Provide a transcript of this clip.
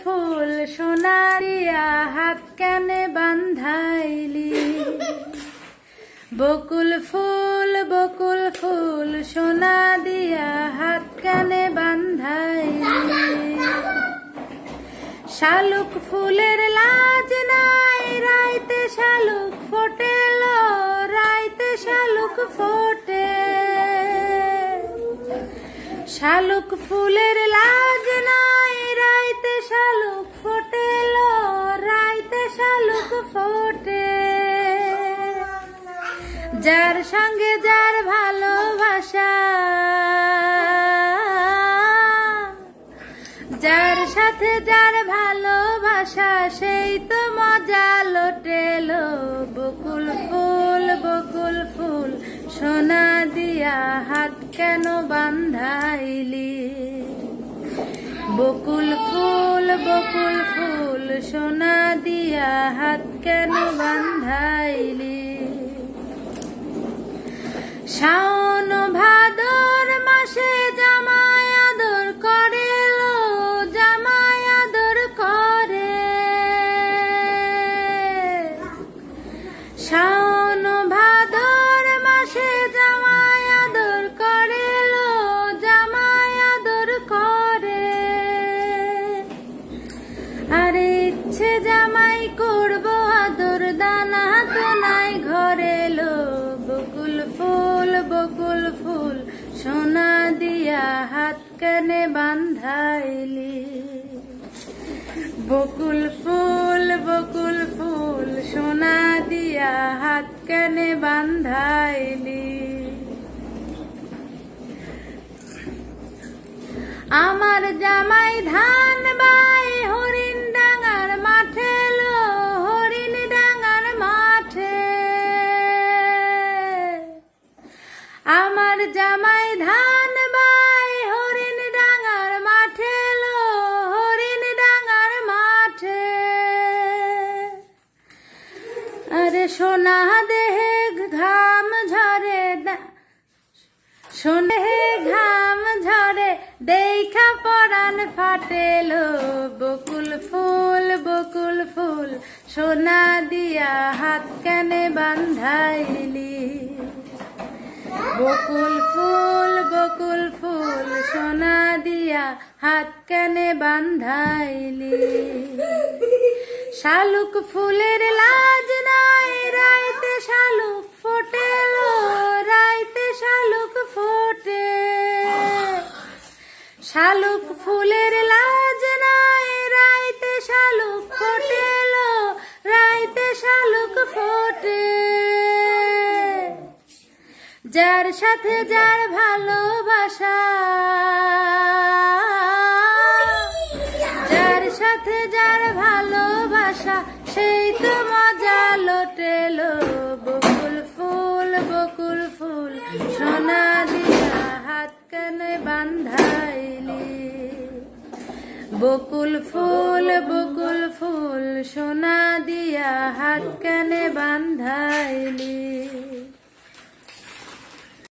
ফুল সোনা দিয়া হাত কেনে বান্ধাইলি। বকুল ফুল সোনা দিয়া হাত কেনে বান্ধাইলি। শালুক ফুলের লাজ নাই রাইতে শালুক ফোটেল, রাইতে শালুক ফোটে। শালুক ফুলের লাজ নাই রাইতে শালুক ফোটেল, রাইতে শালুক ফোটে। যার সঙ্গে যার ভালোবাসা, যার সাথে যার ভালোবাসা, সেই তো মজা লোটেলো। বকুল ফুল সোনা দিয়া হাত কেন বান্ধাইলি। বকুল ফুল সোনা দিয়া হাত কেন বান্ধাইলি। শাওন ভাদর মাসে জামাই আদর করে, জামাই আদর করে। শাওন ভাদর মাসে জামাই আদর করে, জামাই আদর করে। আরে ইচ্ছে জামাই করব আদর, দানা তো নাই ঘরে লো। বকুল ফুল সোনা দিয়া হাত কেনে বান্ধাইলি। বকুল ফুল সোনা দিয়া হাত কেনে বান্ধাইলি। আমার জামাই ধান বাই হরিণ ডাঙার মাঠে লো, হরিণ ডাঙার মাঠে। আমার জামাই ধান বাই হরিণ ডাঙার মাঠে লো, হরিণ ডাঙার মাঠে। আরে সোনা দেহে ঘাম ঝরে, সোনা ঘাম ঝরে, দেখা পরাণ ফাটেলো। বকুল ফুল সোনা দিয়া হাত কেনে বান্ধাইলি। বকুল ফুল সোনা দিয়া হাত কেনে বান্ধাইলি। শালুক ফুলের লাজ নাই রাইতে শালুক ফোটেল, রাইতে শালুক ফোটে। শালুক ফুলের লাজ নাই রাইতে শালুক ফোটেল, রাইতে শালুক ফোটে। যার সাথে যার ভালোবাসা, যার সাথে যার ভালোবাসা, সেই তো মজা লোটেলো। বকুল ফুল সোনা দিয়া হাত কেনে বান্ধাইলি। বকুল ফুল সোনা দিয়া হাত কেনে বান্ধাইলি।